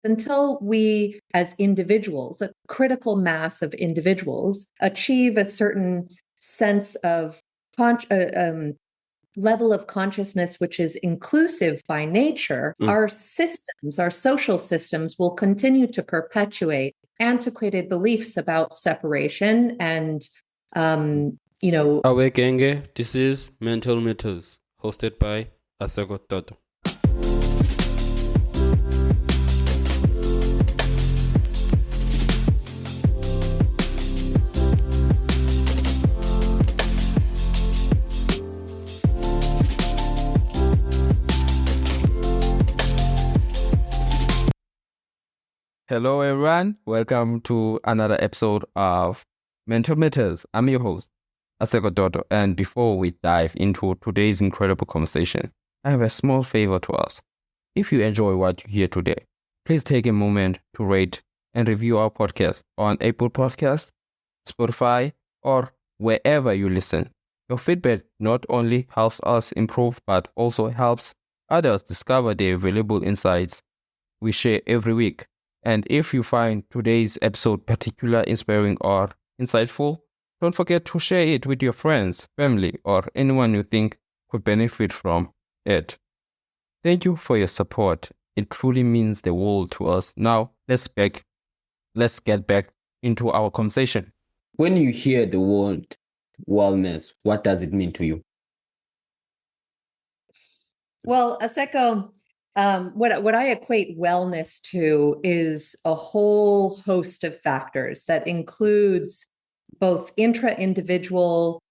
until we as individuals, a critical mass of individuals, achieve a certain sense of level of consciousness which is inclusive by nature, our systems, our social systems will continue to perpetuate antiquated beliefs about separation and, Awe Genge, this is Mental Mythos, hosted by thought-provoking. Hello, everyone. Welcome to another episode of Mental Mythos. I'm your host, thought-provoking. And before we dive into today's incredible conversation, I have a small favor to ask. If you enjoy what you hear today, please take a moment to rate and review our podcast on Apple Podcasts, Spotify, or wherever you listen. Your feedback not only helps us improve, but also helps others discover the valuable insights we share every week. And if you find today's episode particularly inspiring or insightful, don't forget to share it with your friends, family, or anyone you think could benefit from it. Thank you for your support. It truly means the world to us. Now, let's get back into our conversation. When you hear the word wellness, what does it mean to you? Well, Aseko, what I equate wellness to is a whole host of factors that includes both intra-individual,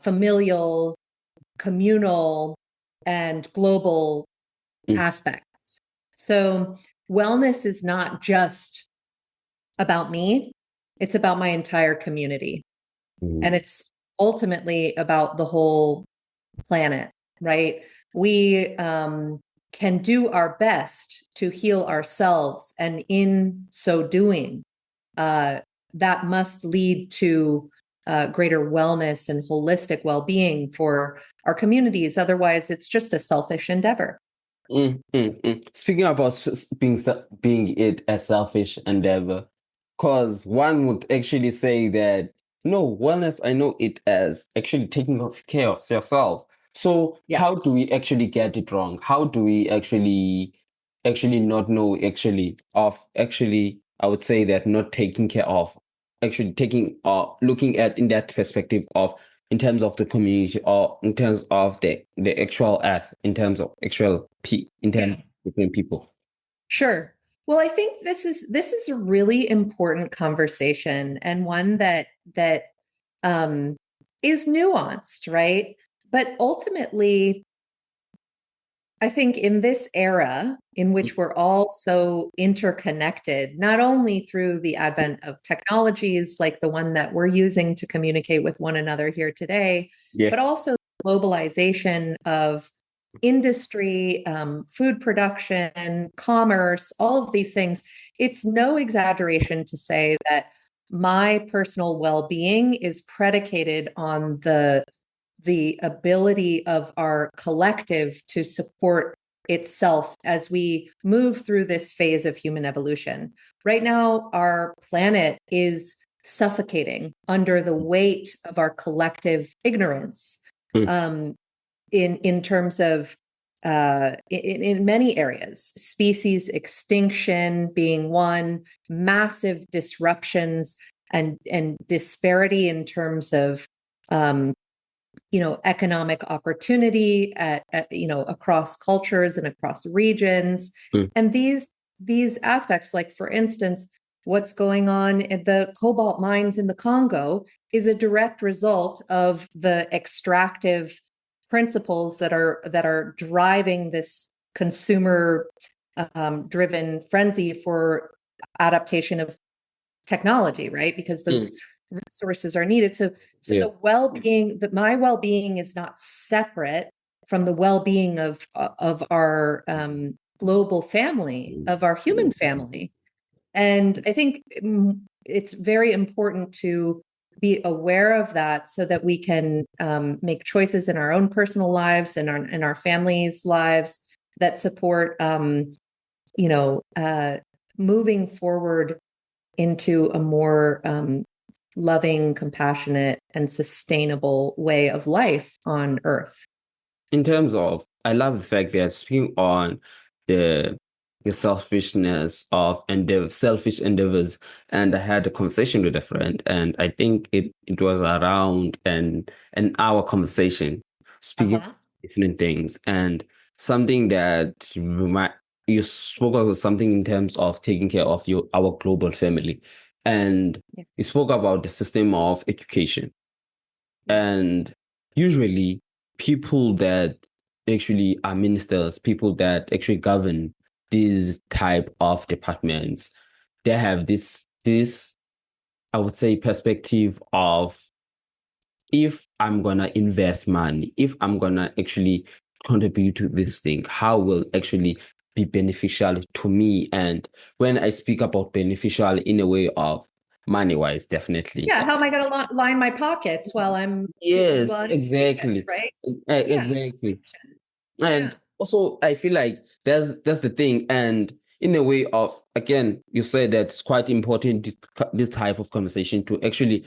familial, communal, and global aspects. So wellness is not just about me, it's about my entire community. And it's ultimately about the whole planet, right? We can do our best to heal ourselves, and in so doing, that must lead to greater wellness and holistic well-being for our communities. Otherwise, it's just a selfish endeavor. Speaking about being it a selfish endeavor, because one would actually say that, no, wellness, I know it as actually taking care of yourself. So how do we actually get it wrong? How do we actually not know I would say that not taking care of, actually looking at in that perspective of in terms of the community, or in terms of the actual earth, in terms of between people? Sure. Well, I think this is a really important conversation, and one that is nuanced, right? But ultimately, I think in this era in which we're all so interconnected, not only through the advent of technologies like the one that we're using to communicate with one another here today, but also globalization of industry, food production, commerce, all of these things, it's no exaggeration to say that my personal well-being is predicated on the ability of our collective to support itself as we move through this phase of human evolution. Right now, our planet is suffocating under the weight of our collective ignorance. In terms of in many areas, species extinction being one, massive disruptions and disparity in terms of economic opportunity at across cultures and across regions. And these aspects, like for instance, what's going on at the cobalt mines in the Congo is a direct result of the extractive principles that are driving this consumer driven frenzy for adaptation of technology, right? Because those resources are needed. So the well-being, my well-being is not separate from the well-being of our global family, of our human family. And I think it's very important to be aware of that so that we can make choices in our own personal lives and in our families' lives that support moving forward into a more loving, compassionate, and sustainable way of life on Earth. In terms of, I love the fact that speaking on the selfishness of selfish endeavors, and I had a conversation with a friend, and I think it was around an hour conversation, speaking different things, and something that you spoke about something in terms of taking care of our global family, and you spoke about the system of education, and usually people that actually are ministers, people that actually govern these type of departments, they have this I would say perspective of, if I'm gonna invest money, if I'm gonna actually contribute to this thing, how will actually be beneficial to me? And when I speak about beneficial in a way of money wise, definitely. Yeah, how am I going to line my pockets while I'm Yes, well, exactly. right? Exactly. And also, I feel like that's the thing. And in a way of, again, you said that it's quite important, this type of conversation, to actually,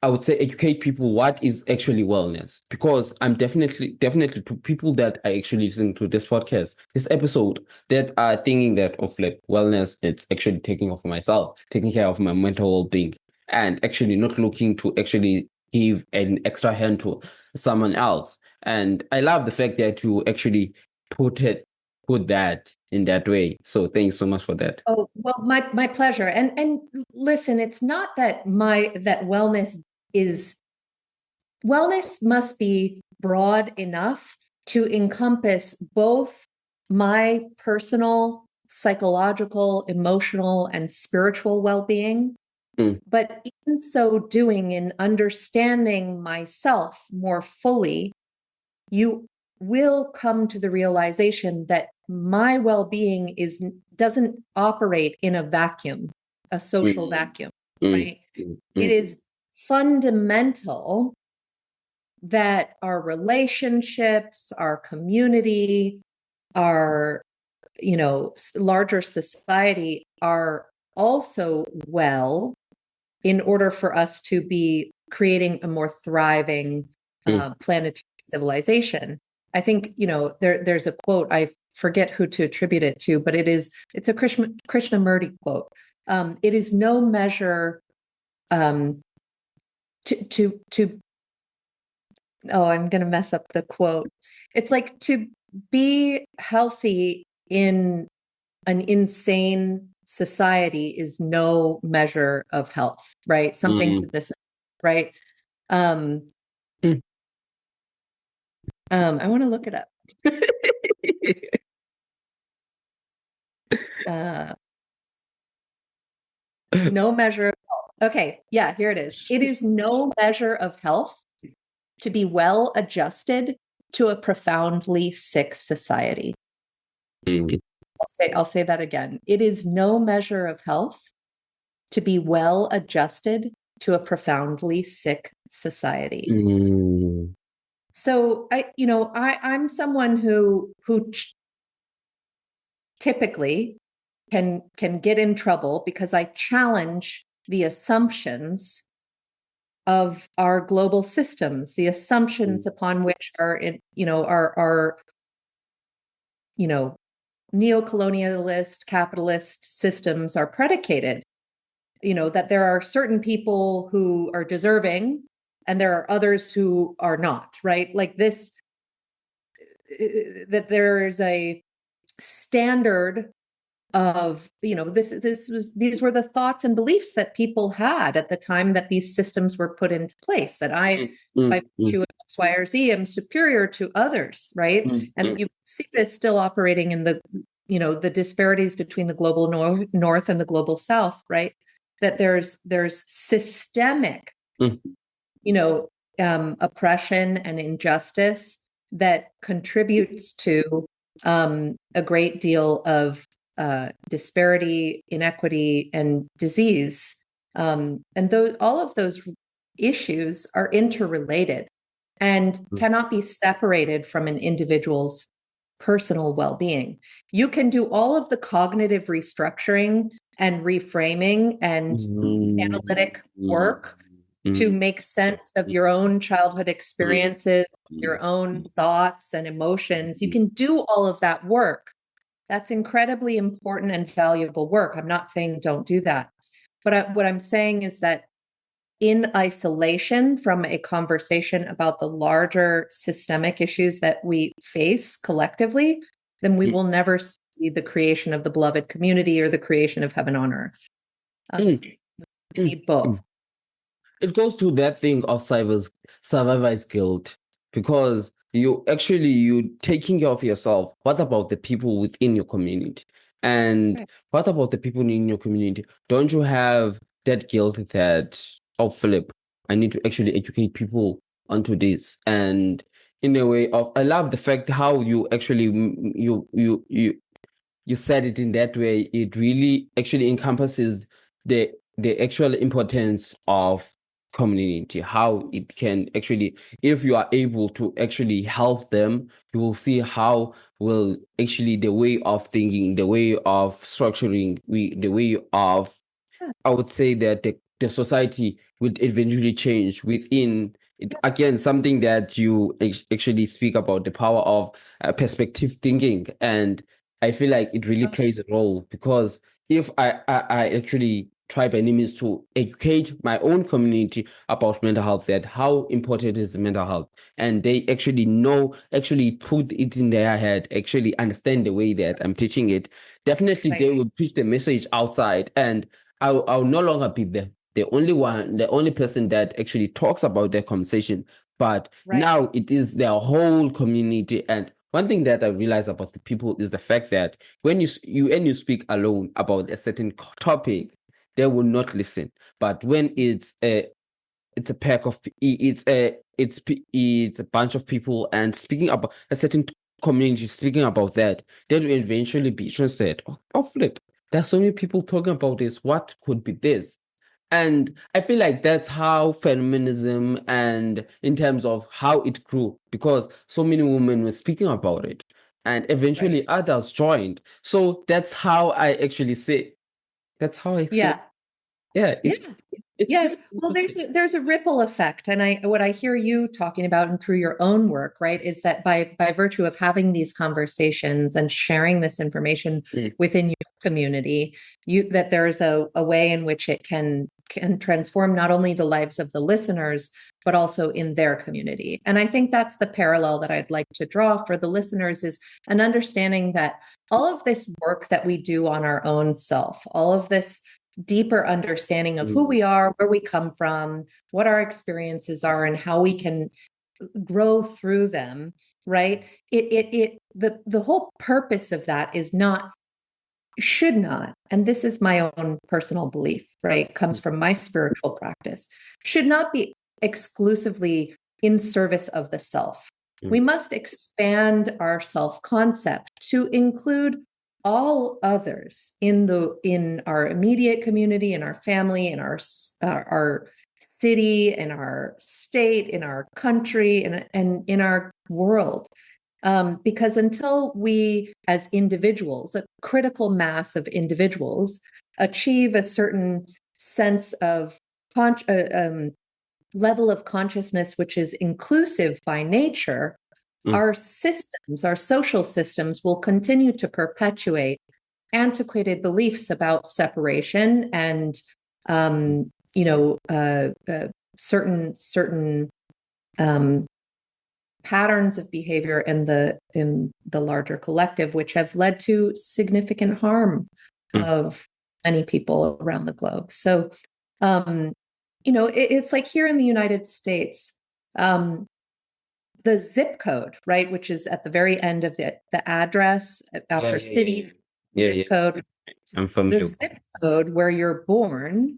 I would say, educate people what is actually wellness. Because I'm definitely to people that are actually listening to this podcast, this episode, that are thinking that of like wellness, it's actually taking care of myself, taking care of my mental well-being, and actually not looking to actually give an extra hand to someone else. And I love the fact that you actually put that in that way. So thank you so much for that. Oh, well, my pleasure. And listen, it's not that wellness must be broad enough to encompass both my personal, psychological, emotional, and spiritual well-being. But in so doing, in understanding myself more fully, you will come to the realization that my well-being doesn't operate in a vacuum, a social vacuum, right? It is fundamental that our relationships, our community, our, larger society are also well, in order for us to be creating a more thriving planetary civilization. I think, there's a quote, I forget who to attribute it to, but it's a Krishnamurti quote. It is no measure to I'm going to mess up the quote. It's like, to be healthy in an insane society is no measure of health, right? Something to this, right? I want to look it up. No measure of health. Okay, yeah, here it is. It is no measure of health to be well adjusted to a profoundly sick society. I'll say that again. It is no measure of health to be well adjusted to a profoundly sick society. So I'm someone who typically can get in trouble because I challenge the assumptions of our global systems, the assumptions upon which our neocolonialist capitalist systems are predicated. That there are certain people who are deserving and there are others who are not, right? Like this, that there is a standard of, these were the thoughts and beliefs that people had at the time that these systems were put into place, that I, by virtue of X, Y, or Z, am superior to others, right? And you see this still operating in the disparities between the global north and the global south, right? That there's systemic, oppression and injustice that contributes to a great deal of disparity, inequity, and disease. And all of those issues are interrelated and cannot be separated from an individual's personal well-being. You can do all of the cognitive restructuring and reframing and analytic work to make sense of your own childhood experiences, your own thoughts and emotions. You can do all of that work. That's incredibly important and valuable work. I'm not saying don't do that. But what I'm saying is that in isolation from a conversation about the larger systemic issues that we face collectively, then we will never see the creation of the beloved community or the creation of heaven on earth. We need both. It goes to that thing of survivor's guilt, because you taking care of yourself. What about the people within your community? And Right. what about the people in your community? Don't you have that guilt that, oh, Philip, I need to actually educate people onto this? And in a way of, I love the fact how you actually you said it in that way. It really actually encompasses the actual importance of community, how it can actually, if you are able to actually help them, you will see how will actually the way of thinking, the way of structuring, the way of, I would say that the society would eventually change within it. Again, something that you actually speak about, the power of perspective thinking. And I feel like it really plays a role, because if I actually try by any means to educate my own community about mental health, that how important is mental health, and they actually actually put it in their head, actually understand the way that I'm teaching it, definitely Right. they will push the message outside. And I'll no longer be the only person that actually talks about their conversation, but now it is their whole community. And one thing that I realize about the people is the fact that when you speak alone about a certain topic, they will not listen. But when it's a pack of it's a bunch of people and speaking about a certain community, speaking about that, they will eventually be interested. Oh, flip! There's so many people talking about this. What could be this? And I feel like that's how feminism, and in terms of how it grew, because so many women were speaking about it, and eventually others joined. So that's how I actually say. That's how I say. Yeah. Yeah. It's Yeah. Well, there's a ripple effect. And what I hear you talking about and through your own work, right, is that by virtue of having these conversations and sharing this information within your community, that there's a way in which it can transform not only the lives of the listeners, but also in their community. And I think that's the parallel that I'd like to draw for the listeners, is an understanding that all of this work that we do on our own self, all of this deeper understanding of who we are, where we come from, what our experiences are, and how we can grow through them, right? The whole purpose of that is not, should not, and this is my own personal belief, right? It comes from my spiritual practice, should not be exclusively in service of the self. We must expand our self-concept to include all others in our immediate community, in our family, in our city, in our state, in our country, and in our world. Because until we, as individuals, a critical mass of individuals, achieve a certain sense of level of consciousness which is inclusive by nature, our systems, our social systems, will continue to perpetuate antiquated beliefs about separation and certain patterns of behavior in the larger collective, which have led to significant harm of many people around the globe. So, it's like here in the United States, the zip code, right, which is at the very end of the address after cities, zip code. I'm familiar. The zip code where you're born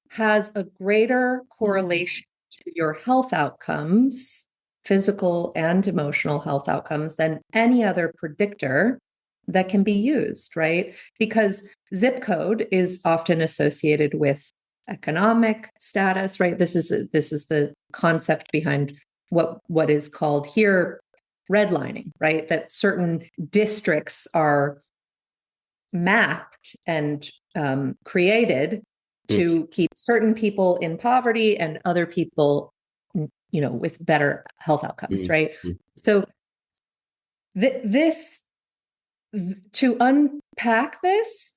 has a greater correlation to your health outcomes, physical and emotional health outcomes, than any other predictor that can be used, right? Because zip code is often associated with economic status, right? This is the concept behind what is called here redlining, right? That certain districts are mapped and created to keep certain people in poverty and other people, with better health outcomes, right? So this, to unpack this,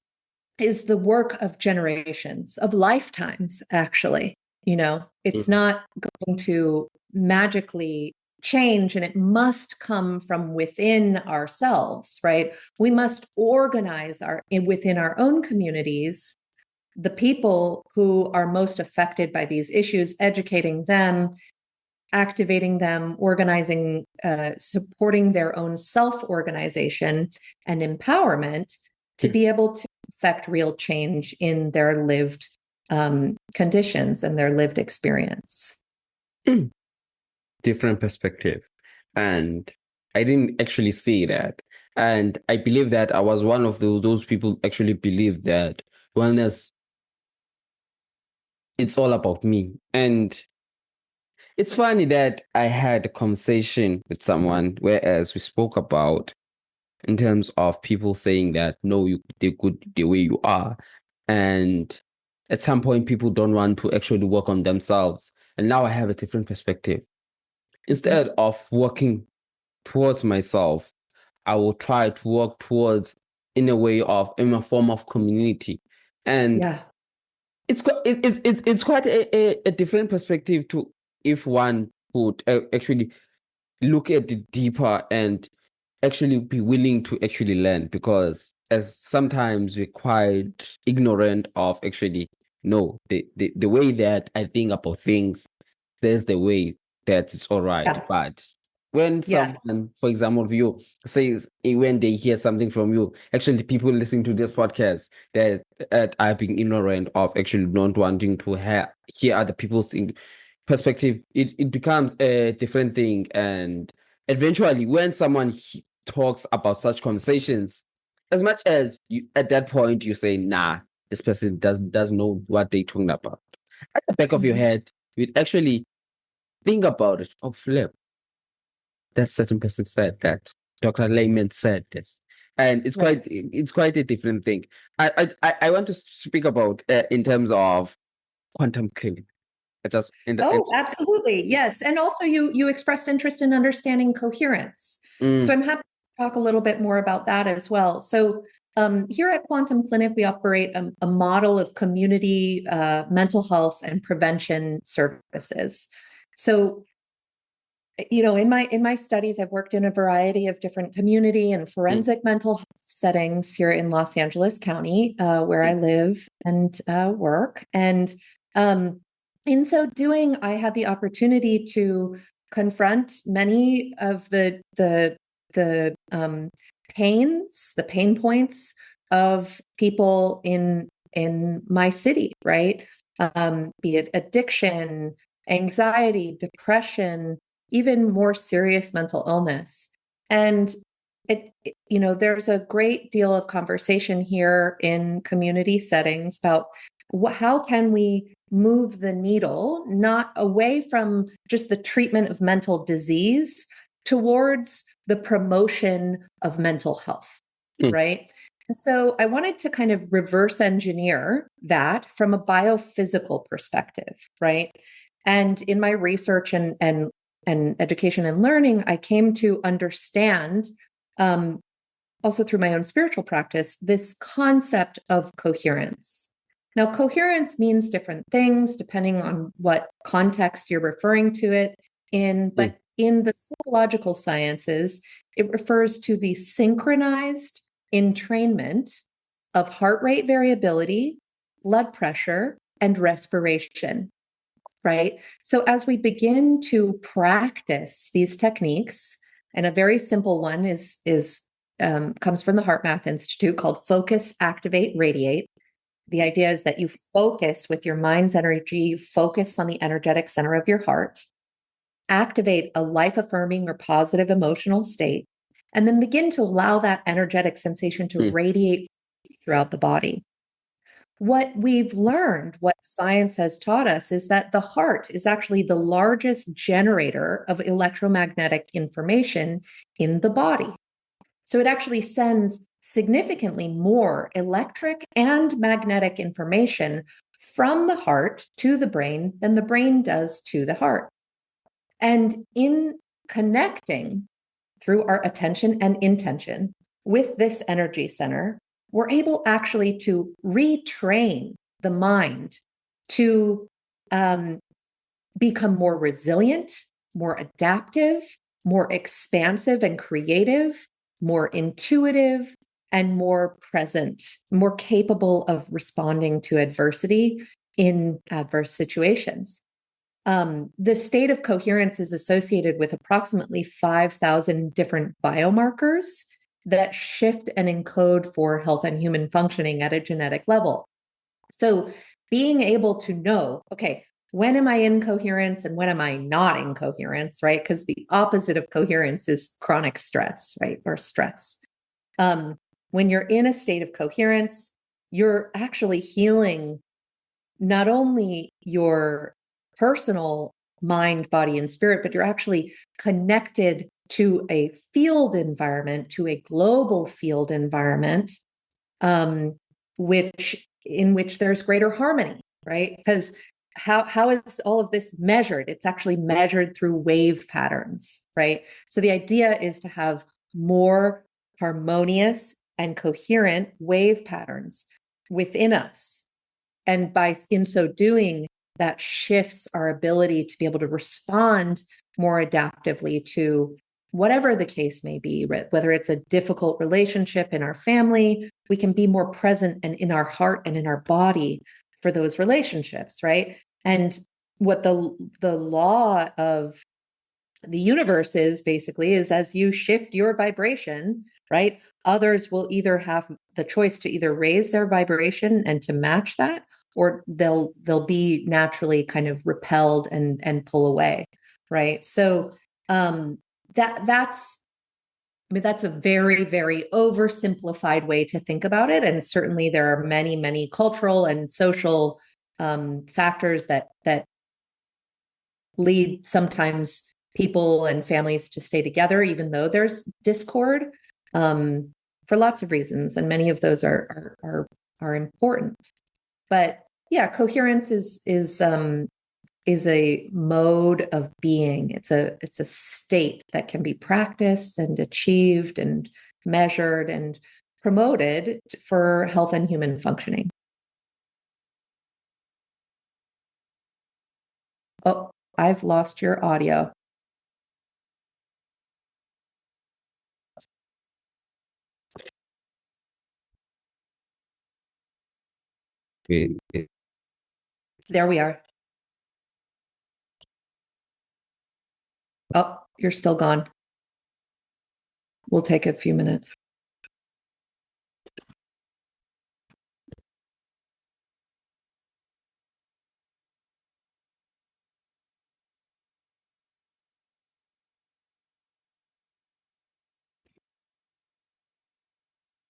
is the work of generations, of lifetimes, actually. It's not going to magically change, and it must come from within ourselves, right? We must organize within our own communities the people who are most affected by these issues, educating them, activating them, organizing, supporting their own self-organization and empowerment to be able to affect real change in their lived conditions and their lived experience. Different perspective. And I didn't actually see that. And I believe that I was one of those people actually believe that wellness, it's all about me. And it's funny that I had a conversation with someone, whereas we spoke about in terms of people saying that, no, they're good the way you are. And at some point, people don't want to actually work on themselves. And now I have a different perspective. Instead of working towards myself, I will try to work towards in a form of community. And it's quite a different perspective to if one would actually look at it deeper and actually be willing to actually learn, because as sometimes we're quite ignorant of actually no, the way that I think about things, there's the way that it's all right. But when someone, for example, you says when they hear something from you, actually people listening to this podcast that are being ignorant of actually not wanting to hear other people's perspective, it becomes a different thing. And eventually when someone talks about such conversations, as much as you at that point you say, nah, this person doesn't know what they're talking about, at the back of your head you actually think about it. Oh, flip, that certain person said that. Dr. Lehman said this. And it's quite a different thing. I want to speak about in terms of quantum clinic. Absolutely. Yes. And also you expressed interest in understanding coherence. So I'm happy to talk a little bit more about that as well. So here at Quantum Clinic, we operate a model of community mental health and prevention services. So, in my studies, I've worked in a variety of different community and forensic mental health settings here in Los Angeles County, where I live and work. And in so doing, I had the opportunity to confront many of the pain points of people in my city, right? Be it addiction, anxiety, depression, even more serious mental illness. And there's a great deal of conversation here in community settings about how can we move the needle, not away from just the treatment of mental disease towards the promotion of mental health, right? And so I wanted to kind of reverse engineer that from a biophysical perspective, right? And in my research and education and learning, I came to understand, also through my own spiritual practice, this concept of coherence. Now, coherence means different things depending on what context you're referring to it in, but in the psychological sciences, it refers to the synchronized entrainment of heart rate variability, blood pressure, and respiration, right? So as we begin to practice these techniques, and a very simple one comes from the HeartMath Institute called Focus, Activate, Radiate. The idea is that you focus with your mind's energy, you focus on the energetic center of your heart, activate a life-affirming or positive emotional state, and then begin to allow that energetic sensation to radiate throughout the body. what we've learned, what science has taught us, is that the heart is actually the largest generator of electromagnetic information in the body. So it actually sends significantly more electric and magnetic information from the heart to the brain than the brain does to the heart. And in connecting through our attention and intention with this energy center, we're able actually to retrain the mind to become more resilient, more adaptive, more expansive and creative, more intuitive, and more present, more capable of responding to adversity in adverse situations. The state of coherence is associated with approximately 5,000 different biomarkers that shift and encode for health and human functioning at a genetic level. So being able to know, okay, when am I in coherence and when am I not in coherence, right? Because the opposite of coherence is chronic stress, right? Or stress. When you're in a state of coherence, you're actually healing not only your personal mind, body, and spirit, but you're actually connected to a field environment, to a global field environment, in which there's greater harmony, right? Because how is all of this measured? It's actually measured through wave patterns, right? So the idea is to have more harmonious and coherent wave patterns within us. And in so doing, that shifts our ability to be able to respond more adaptively to whatever the case may be, whether it's a difficult relationship in our family, we can be more present and in our heart and in our body for those relationships, right? And what the law of the universe is basically is as you shift your vibration, right? Others will either have the choice to either raise their vibration and to match that, or they'll be naturally kind of repelled and pull away, right? So that's a very, very oversimplified way to think about it. And certainly there are many, many cultural and social factors that lead sometimes people and families to stay together, even though there's discord, for lots of reasons. And many of those are important. But yeah, coherence is a mode of being. It's a state that can be practiced and achieved and measured and promoted for health and human functioning. Oh, I've lost your audio. Okay. There we are. Oh, you're still gone. We'll take a few minutes.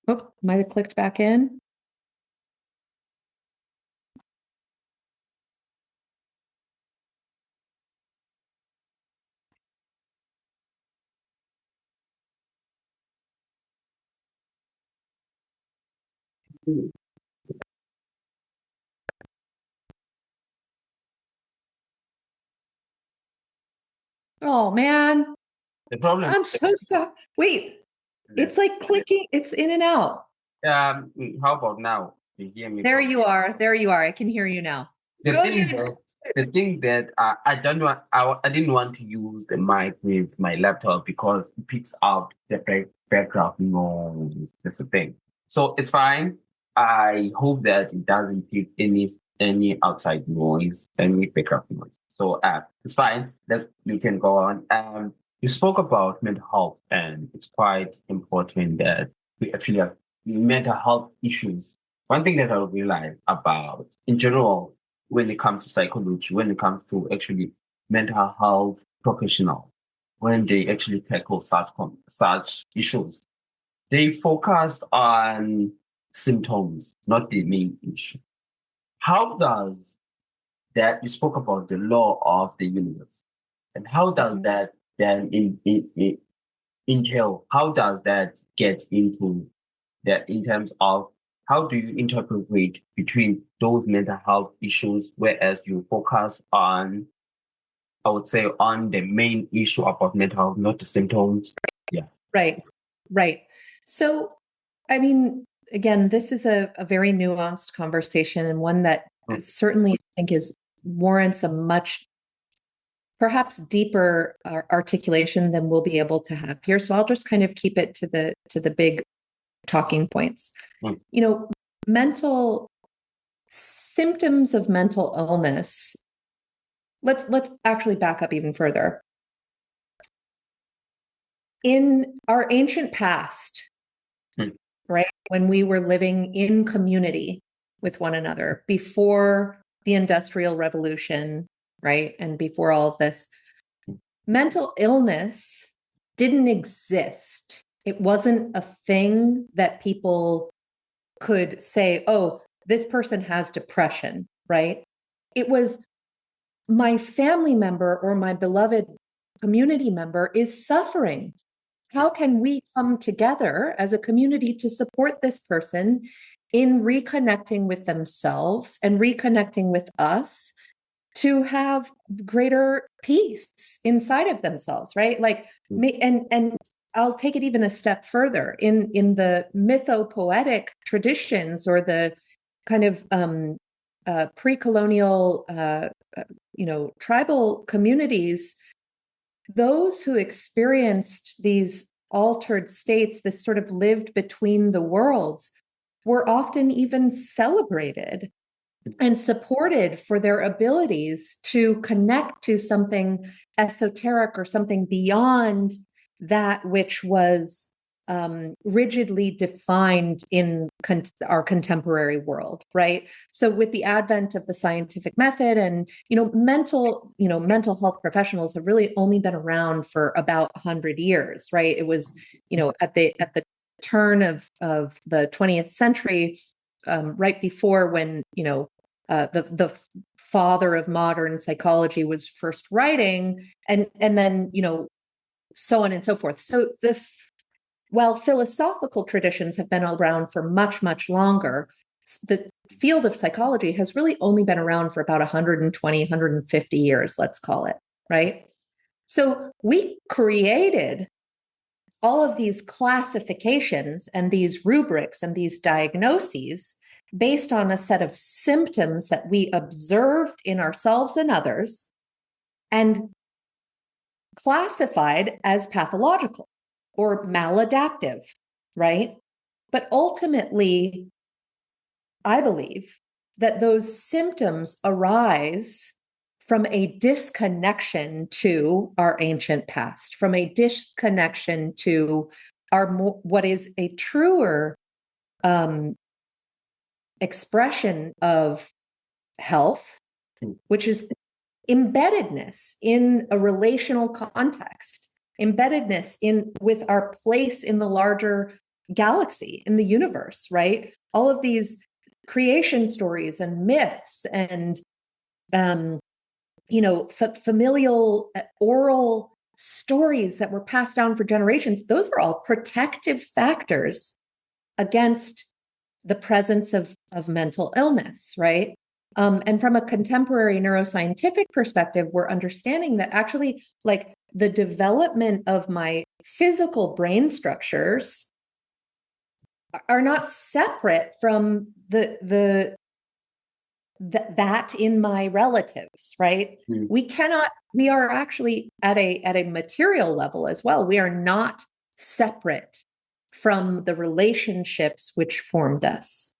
Oh, might have clicked back in. Oh man, The problem. I'm so sorry. Wait, it's like clicking. It's in and out. How about now? You hear me? There you are. There you are. I can hear you now. The thing that I don't want, I didn't want to use the mic with my laptop because it picks out the background noise. That's the thing. So it's fine. I hope that it doesn't pick any outside noise, any background noise. So it's fine. You can go on. You spoke about mental health, and it's quite important that we actually have mental health issues. One thing that I realize about, in general, when it comes to psychology, when it comes to actually mental health professional, when they actually tackle such issues, they focus on symptoms, not the main issue. how does that, you spoke about the law of the universe, and how does that then entail, how does that get into that in terms of how do you interpret between those mental health issues, whereas you focus on, I would say, on the main issue about mental health, not the symptoms? Yeah. Right. Right. So, I mean, again, this is a very nuanced conversation, and one that certainly I think warrants a much perhaps deeper articulation than we'll be able to have here. So I'll just kind of keep it to the big talking points. You know, mental symptoms of mental illness. Let's actually back up even further. In our ancient past, right, when we were living in community with one another before the Industrial Revolution, right, and before all of this, mental illness didn't exist. It wasn't a thing that people could say, oh, this person has depression, right? It was, my family member or my beloved community member is suffering. How can we come together as a community to support this person in reconnecting with themselves and reconnecting with us to have greater peace inside of themselves, right? Like, and I'll take it even a step further. In the mythopoetic traditions, or the kind of pre-colonial, tribal communities, those who experienced these altered states, this sort of lived between the worlds, were often even celebrated and supported for their abilities to connect to something esoteric or something beyond that which was rigidly defined in our contemporary world, right? So with the advent of the scientific method, and mental health professionals have really only been around for about 100 years, right? It was at the turn of the 20th century, right before when the father of modern psychology was first writing, and then so on and so forth. So while philosophical traditions have been around for much, much longer, the field of psychology has really only been around for about 120, 150 years, let's call it, right? So we created all of these classifications and these rubrics and these diagnoses based on a set of symptoms that we observed in ourselves and others, and classified as pathological or maladaptive, right? But ultimately, I believe that those symptoms arise from a disconnection to our ancient past, from a disconnection to what is a truer expression of health, which is embeddedness in a relational context, embeddedness with our place in the larger galaxy, in the universe, right? All of these creation stories and myths and familial oral stories that were passed down for generations, those are all protective factors against the presence of mental illness, right? And from a contemporary neuroscientific perspective, we're understanding that actually, like, the development of my physical brain structures are not separate from that in my relatives, right? We are actually at a material level as well. We are not separate from the relationships which formed us.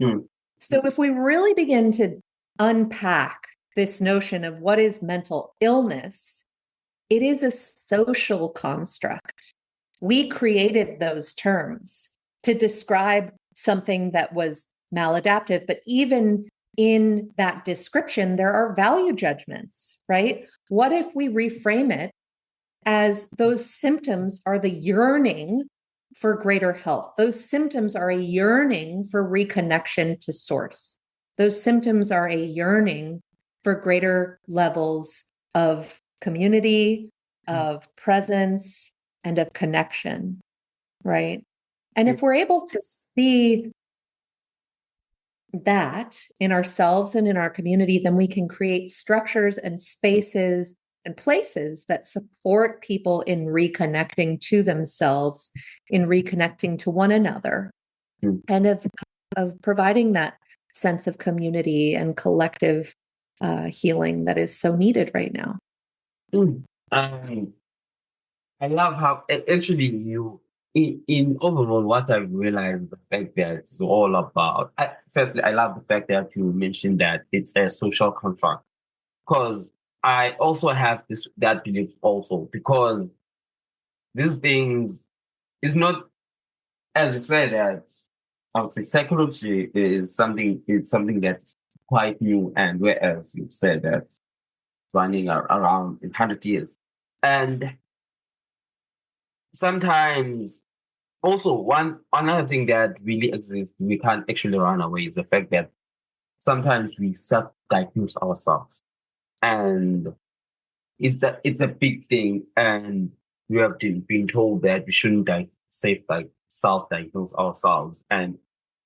So if we really begin to unpack this notion of what is mental illness, it is a social construct. We created those terms to describe something that was maladaptive, but even in that description, there are value judgments, right? What if we reframe it as those symptoms are the yearning for greater health? Those symptoms are a yearning for reconnection to source. Those symptoms are a yearning for greater levels of community, of presence, and of connection, right? And if we're able to see that in ourselves and in our community, then we can create structures and spaces and places that support people in reconnecting to themselves, in reconnecting to one another, and of providing that sense of community and collective healing that is so needed right now. I love how actually in overall what I realized the fact that it's all about. Firstly, I love the fact that you mentioned that it's a social contract, because I also have that belief also, because these things is not, as you said, that I would say psychology is something. It's something that's quite new, and whereas you've said that it's running around in 100 years, and sometimes also another thing that really exists, we can't actually run away, is the fact that sometimes we self-diagnose ourselves, and it's a big thing, and we have been told that we shouldn't self-diagnose ourselves, and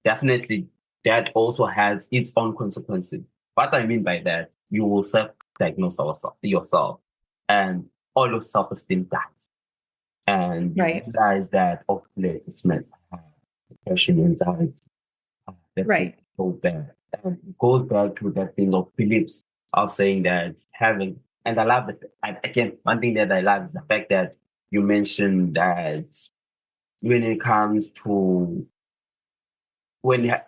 definitely that also has its own consequences. What I mean by that, you will self-diagnose yourself, and all your self-esteem dies, and you Right. realize that hopefully it's meant depression, anxiety, that Right. so bad. And it goes back to that thing of beliefs, of saying that having, and I love it. Again, one thing that I love is the fact that you mentioned that when it comes to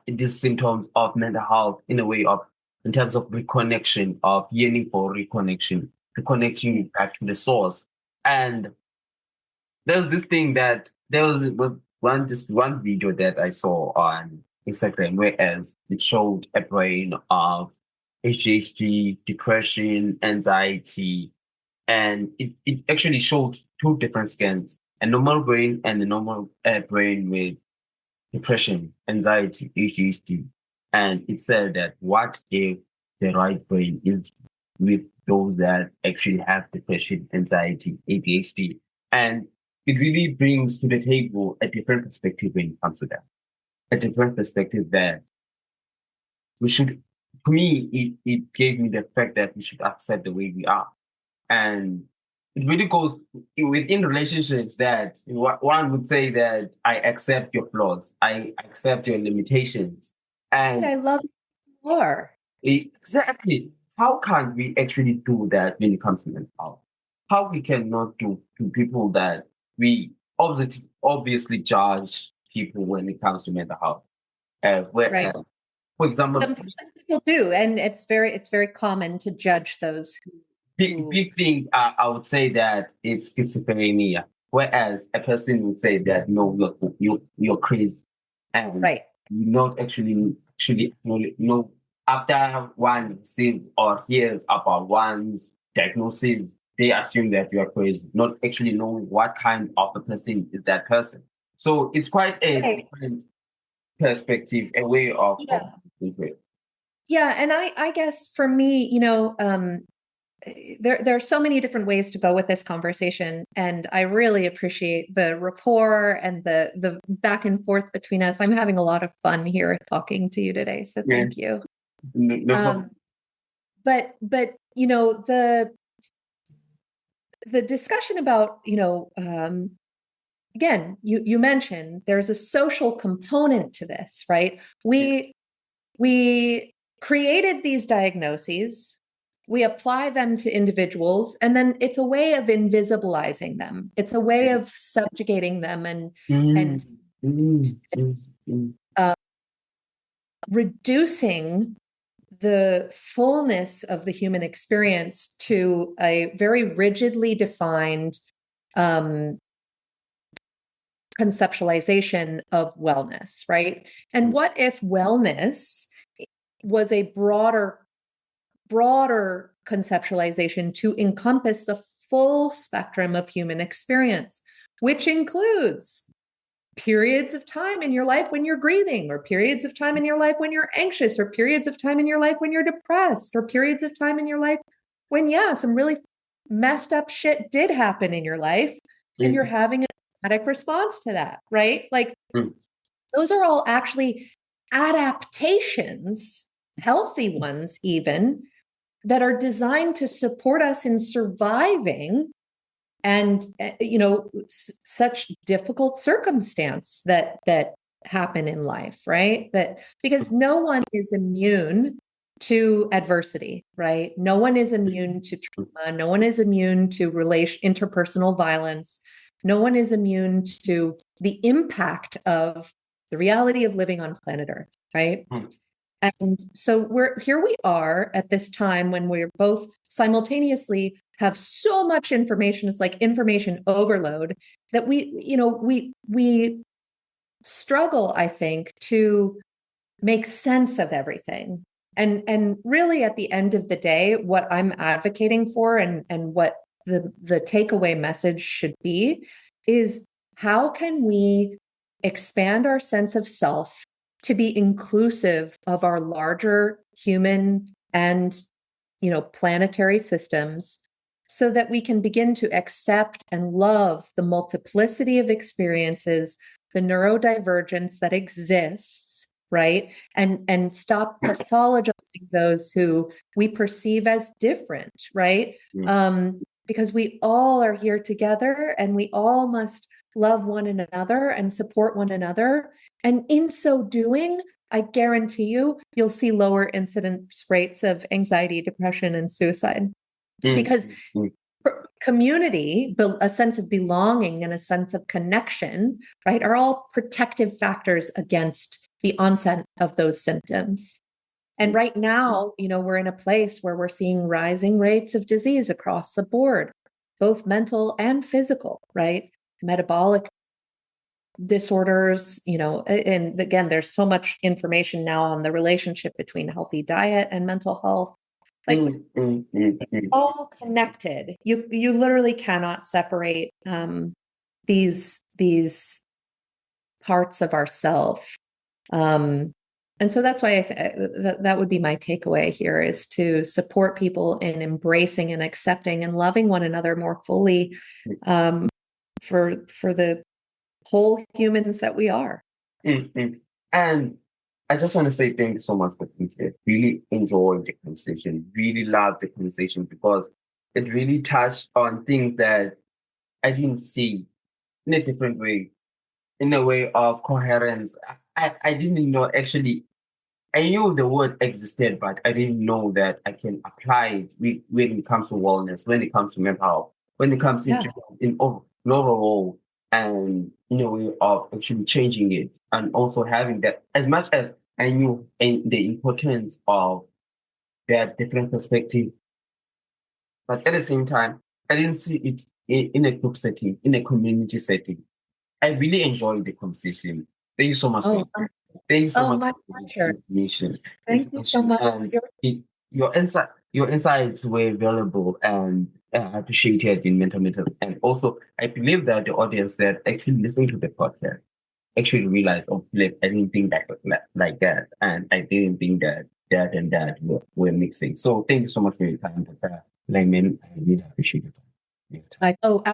these symptoms of mental health, in a way of, in terms of reconnection, of yearning for reconnection, reconnecting you back to the source. And there's this thing that was one video that I saw on Instagram, whereas it showed a brain of ADHD, depression, anxiety, and it actually showed two different scans: a normal brain and a normal brain with depression, anxiety, ADHD. And it said that what if the right brain is with those that actually have depression, anxiety, ADHD? And it really brings to the table a different perspective when it comes to that. A different perspective that we should, to me, it gave me the fact that we should accept the way we are. And it really goes within relationships that one would say that I accept your flaws, I accept your limitations. And I love more. exactly, how can we actually do that when it comes to mental health? How we cannot do to people that we obviously judge people when it comes to mental health. Right. For example, Some people do, and it's very common to judge those who big thing, I would say that it's schizophrenia, whereas a person would say that no, you're crazy, and right. you not actually after one receives or hears about one's diagnosis, they assume that you are crazy, not actually knowing what kind of a person is that person. So it's quite a different perspective, a way of into it. Yeah, and I guess for me, there are so many different ways to go with this conversation, and I really appreciate the rapport and the back and forth between us. I'm having a lot of fun here talking to you today, so thank you. No problem. But the discussion about again, you mentioned there's a social component to this, right? We created these diagnoses, we apply them to individuals, and then it's a way of invisibilizing them. It's a way of subjugating them and reducing the fullness of the human experience to a very rigidly defined conceptualization of wellness, right? And what if wellness was a broader conceptualization to encompass the full spectrum of human experience, which includes periods of time in your life when you're grieving, or periods of time in your life when you're anxious, or periods of time in your life when you're depressed, or periods of time in your life when, yeah, some really messed up shit did happen in your life, and you're having an automatic response to that, right? Like, those are all actually adaptations, healthy ones even, that are designed to support us in surviving and such difficult circumstance that happen in life, right? That because no one is immune to adversity, right? No one is immune to trauma. No one is immune to interpersonal violence. No one is immune to the impact of the reality of living on planet Earth, right? And so we are at this time when we're both simultaneously have so much information. It's like information overload that we struggle, I think, to make sense of everything. And really at the end of the day, what I'm advocating for and what the takeaway message should be is, how can we expand our sense of self to be inclusive of our larger human and planetary systems, so that we can begin to accept and love the multiplicity of experiences, the neurodivergence that exists, right? And stop pathologizing those who we perceive as different, right? Because we all are here together, and we all must love one another and support one another. And in so doing, I guarantee you'll see lower incidence rates of anxiety, depression, and suicide. Because community, a sense of belonging and a sense of connection, right, are all protective factors against the onset of those symptoms. And right now, we're in a place where we're seeing rising rates of disease across the board, both mental and physical, right? Metabolic disorders, and again, there's so much information now on the relationship between healthy diet and mental health. Like, it's all connected. You literally cannot separate these parts of ourself. And so that's why that would be my takeaway here, is to support people in embracing and accepting and loving one another more fully, for the whole humans that we are. And I just want to say thank you so much for being here. Really enjoyed the conversation. Really loved the conversation, because it really touched on things that I didn't see in a different way, in a way of coherence. I didn't know, actually. I knew the word existed, but I didn't know that I can apply it when it comes to wellness, when it comes to mental health, when it comes in overall, and in a way of actually changing it, and also having that, as much as I knew the importance of that different perspective, but at the same time, I didn't see it in a group setting, in a community setting. I really enjoyed the conversation. Thank you so much. Thank you so much my for pleasure. the information. Thank you so much. And your insights were valuable and appreciated in mental mental. And also, I believe that the audience that actually listened to the podcast actually realized, oh, Philip, I didn't think like that, and I didn't think that and that were mixing. So thank you so much for your time, Dr. Lehman. I really appreciate it. Like, oh,